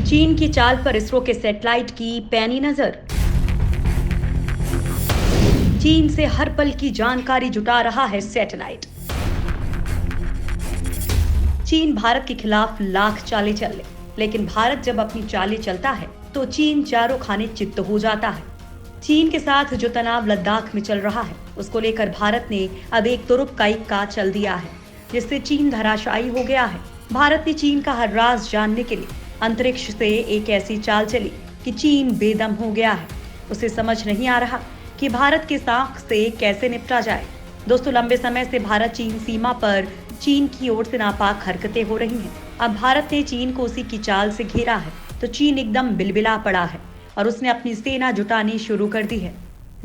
चीन की चाल पर इसरो के सैटेलाइट की पैनी नजर। चीन से हर पल की जानकारी जुटा रहा है सैटेलाइट। चीन भारत के खिलाफ लाख चालें चल ले, लेकिन भारत जब अपनी चालें चलता है तो चीन चारों खाने चित्त हो जाता है। चीन के साथ जो तनाव लद्दाख में चल रहा है, उसको लेकर भारत ने अब एक तुरुप का इक्का चल दिया है, जिससे चीन धराशायी हो गया है। भारत ने चीन का हर राज जानने के लिए अंतरिक्ष से एक ऐसी चाल चली कि चीन बेदम हो गया है। उसे समझ नहीं आ रहा कि भारत के साख से कैसे निपटा जाए। दोस्तों, लंबे समय से भारत चीन सीमा पर चीन की ओर से नापाक हरकतें हो रही हैं। अब भारत ने चीन को उसी की चाल से घेरा है तो चीन एकदम बिलबिला पड़ा है और उसने अपनी सेना जुटानी शुरू कर दी है।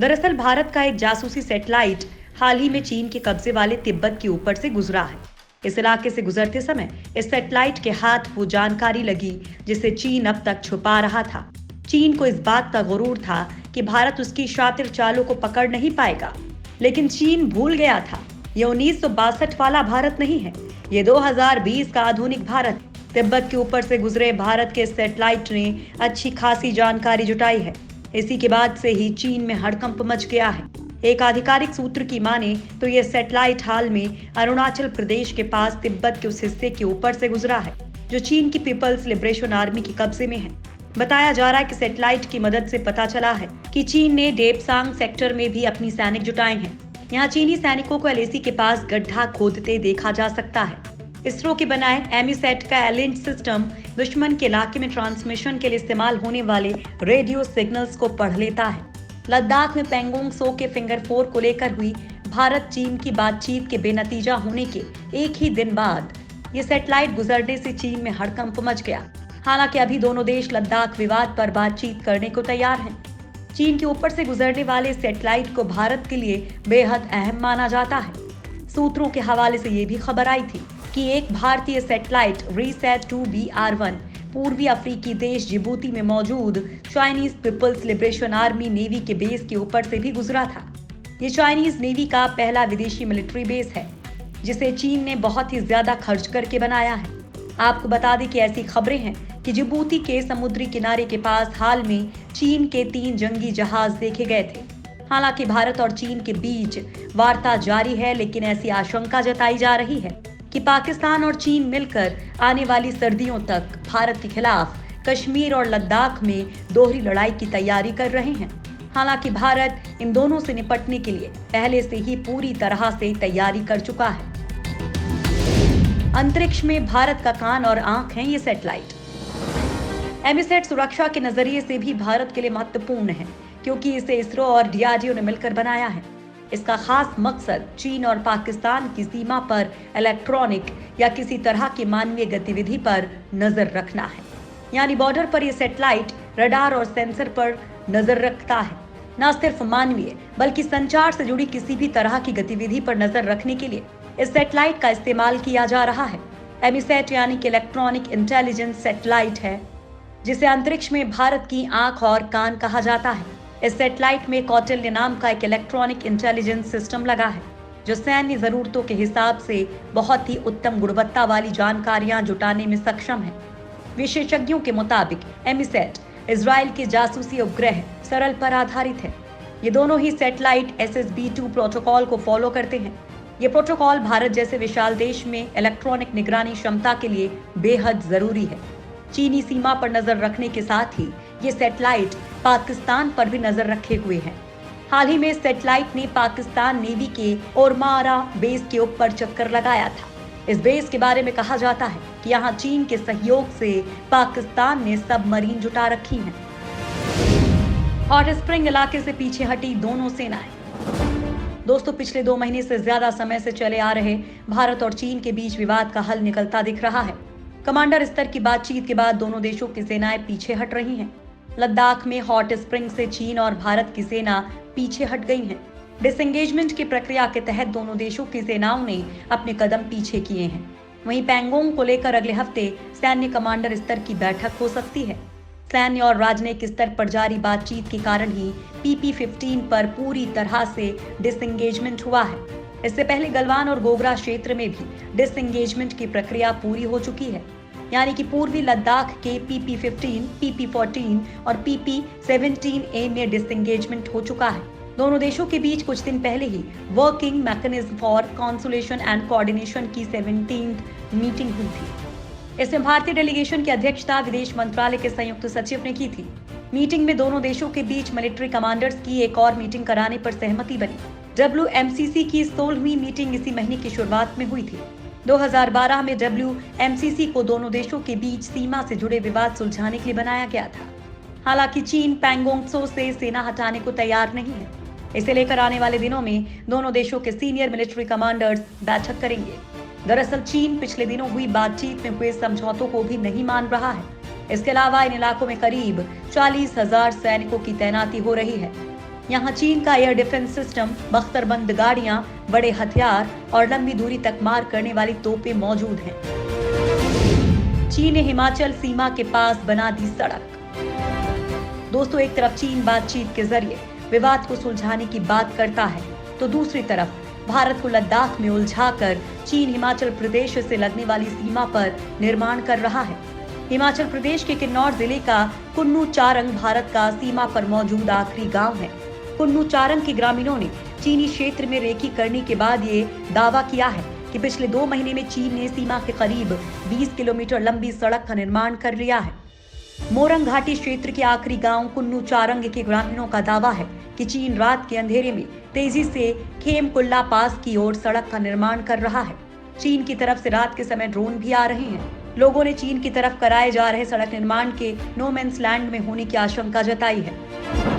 दरअसल भारत का एक जासूसी सैटेलाइट हाल ही में चीन के कब्जे वाले तिब्बत के ऊपर से गुजरा है। इस इलाके से गुजरते समय इस सैटेलाइट के हाथ वो जानकारी लगी जिसे चीन अब तक छुपा रहा था। चीन को इस बात का गुरूर था कि भारत उसकी शातिर चालों को पकड़ नहीं पाएगा, लेकिन चीन भूल गया था ये 1962 वाला भारत नहीं है, ये 2020 का आधुनिक भारत। तिब्बत के ऊपर से गुजरे भारत के सैटेलाइट ने अच्छी खासी जानकारी जुटाई है। इसी के बाद से ही चीन में हड़कंप मच गया है। एक आधिकारिक सूत्र की माने तो यह सैटेलाइट हाल में अरुणाचल प्रदेश के पास तिब्बत के उस हिस्से के ऊपर से गुजरा है जो चीन की पीपल्स लिबरेशन आर्मी के कब्जे में है। बताया जा रहा है कि सैटेलाइट की मदद से पता चला है कि चीन ने डेपसांग सेक्टर में भी अपनी सैनिक जुटाए हैं। यहाँ चीनी सैनिकों को एलएसी के पास गड्ढा खोदते देखा जा सकता है। इसरो के बनाए एमीसैट का एलिंट सिस्टम दुश्मन के इलाके में ट्रांसमिशन के लिए इस्तेमाल होने वाले रेडियो सिग्नल्स को पढ़ लेता है। लद्दाख में पेंगोंग सो के फिंगर 4 को लेकर हुई भारत चीन की बातचीत के बेनतीजा होने के एक ही दिन बाद ये सैटेलाइट गुजरने से चीन में हड़कंप मच गया। हालांकि अभी दोनों देश लद्दाख विवाद पर बातचीत करने को तैयार हैं। चीन के ऊपर से गुजरने वाले सैटेलाइट को भारत के लिए बेहद अहम माना जाता है। सूत्रों के हवाले से ये भी खबर आई थी कि एक भारतीय सैटेलाइट रीसैट 2BR1 पूर्वी अफ्रीकी देश जिबूती में मौजूद Chinese People's Liberation Army Navy के बेस के ऊपर से भी गुजरा था। ये चाइनीज नेवी का पहला विदेशी मिलिट्री बेस है जिसे चीन ने बहुत ही ज्यादा खर्च करके बनाया है। आपको बता दें कि ऐसी खबरें हैं कि जिबूती के समुद्री किनारे के पास हाल में चीन के 3 जंगी जहाज देखे गए थे। हालांकि भारत और चीन के बीच वार्ता जारी है, लेकिन ऐसी आशंका जताई जा रही है कि पाकिस्तान और चीन मिलकर आने वाली सर्दियों तक भारत के खिलाफ कश्मीर और लद्दाख में दोहरी लड़ाई की तैयारी कर रहे हैं। हालांकि भारत इन दोनों से निपटने के लिए पहले से ही पूरी तरह से तैयारी कर चुका है। अंतरिक्ष में भारत का कान और आंख है ये सैटेलाइट। एमीसैट सुरक्षा के नजरिए से भी भारत के लिए महत्वपूर्ण है, क्योंकि इसे इसरो और डीआरडीओ ने मिलकर बनाया है। इसका खास मकसद चीन और पाकिस्तान की सीमा पर इलेक्ट्रॉनिक या किसी तरह की मानवीय गतिविधि पर नजर रखना है। यानी बॉर्डर पर यह सैटेलाइट रडार और सेंसर पर नजर रखता है। न सिर्फ मानवीय बल्कि संचार से जुड़ी किसी भी तरह की गतिविधि पर नजर रखने के लिए इस सैटेलाइट का इस्तेमाल किया जा रहा है। एमीसैट यानी कि इलेक्ट्रॉनिक इंटेलिजेंस सैटेलाइट है, जिसे अंतरिक्ष में भारत की आंख और कान कहा जाता है। इस सैटेलाइट में कौटिल्य नाम का एक इलेक्ट्रॉनिक इंटेलिजेंस सिस्टम लगा है जो सैन्य जरूरतों के हिसाब से बहुत ही उत्तम गुणवत्ता वाली जानकारियां जुटाने में सक्षम है। विशेषज्ञों के मुताबिक एमीसैट इजराइल के जासूसी उपग्रह सरल पर आधारित है। ये दोनों ही सैटेलाइट SSB-2 प्रोटोकॉल को फॉलो करते हैं। ये प्रोटोकॉल भारत जैसे विशाल देश में इलेक्ट्रॉनिक निगरानी क्षमता के लिए बेहद जरूरी है। चीनी सीमा पर नजर रखने के साथ ही ये सैटेलाइट पाकिस्तान पर भी नजर रखे हुए हैं। हाल ही में सैटेलाइट ने पाकिस्तान नेवी के ओरमारा बेस के ऊपर चक्कर लगाया था। इस बेस के बारे में कहा जाता है कि यहाँ चीन के सहयोग से पाकिस्तान ने सबमरीन जुटा रखी हैं। हॉट स्प्रिंग इलाके से पीछे हटी दोनों सेनाएं। दोस्तों, पिछले 2 महीने से ज्यादा समय से चले आ रहे भारत और चीन के बीच विवाद का हल निकलता दिख रहा है। कमांडर स्तर की बातचीत के बाद दोनों देशों की सेनाएं पीछे हट रही हैं। लद्दाख में हॉट स्प्रिंग से चीन और भारत की सेना पीछे हट गई हैं। डिसएंगेजमेंट की प्रक्रिया के तहत दोनों देशों की सेनाओं ने अपने कदम पीछे किए हैं। वहीं पेंगोंग को लेकर अगले हफ्ते सैन्य कमांडर स्तर की बैठक हो सकती है। सैन्य और राजनयिक स्तर पर जारी बातचीत के कारण ही PP-15 पर पूरी तरह से डिसएंगेजमेंट हुआ है। इससे पहले गलवान और गोगरा क्षेत्र में भी डिसएंगेजमेंट की प्रक्रिया पूरी हो चुकी है। यानी कि पूर्वी लद्दाख के PP-15, PP-14 और PP-17A में डिसएंगेजमेंट हो चुका है। दोनों देशों के बीच कुछ दिन पहले ही working mechanism for consultation and coordination की 17th मीटिंग हुई थी। इसमें भारतीय डेलीगेशन की अध्यक्षता विदेश मंत्रालय के संयुक्त सचिव ने की थी। मीटिंग में दोनों देशों के बीच मिलिट्री कमांडर्स की एक और मीटिंग कराने पर सहमति बनी। WMCC की 16वीं मीटिंग इसी महीने की शुरुआत में हुई थी। 2012 में WMCC को दोनों देशों के बीच सीमा से जुड़े विवाद सुलझाने के लिए बनाया गया था। हालांकि चीन पैंगोंग त्सो से सेना हटाने को तैयार नहीं है। इसे लेकर आने वाले दिनों में दोनों देशों के सीनियर मिलिट्री कमांडर्स बैठक करेंगे। दरअसल चीन पिछले दिनों हुई बातचीत में हुए समझौतों को भी नहीं मान रहा है। इसके अलावा इन इलाकों में करीब 40,000 सैनिकों की तैनाती हो रही है। यहाँ चीन का एयर डिफेंस सिस्टम, बख्तरबंद गाड़ियां, बड़े हथियार और लंबी दूरी तक मार करने वाली तोपें मौजूद हैं। चीन ने हिमाचल सीमा के पास बना दी सड़क। दोस्तों, एक तरफ चीन बातचीत के जरिए विवाद को सुलझाने की बात करता है, तो दूसरी तरफ भारत को लद्दाख में उलझाकर चीन हिमाचल प्रदेश से लगने वाली सीमा पर निर्माण कर रहा है। हिमाचल प्रदेश के किन्नौर जिले का कुन्नू चारंग भारत का सीमा पर मौजूद आखिरी गांव है। कुन्नू चारंग के ग्रामीणों ने चीनी क्षेत्र में रेकी करने के बाद ये दावा किया है कि पिछले 2 महीने में चीन ने सीमा के करीब 20 किलोमीटर लंबी सड़क का निर्माण कर लिया है। मोरंग घाटी क्षेत्र के आखिरी गांव कुन्नू चारंग के ग्रामीणों का दावा है कि चीन रात के अंधेरे में तेजी से खेमकुल्ला पास की ओर सड़क का निर्माण कर रहा है। चीन की तरफ से रात के समय ड्रोन भी आ रहे हैं। लोगों ने चीन की तरफ कराए जा रहे सड़क निर्माण के नो मैंस लैंड में होने की आशंका जताई है।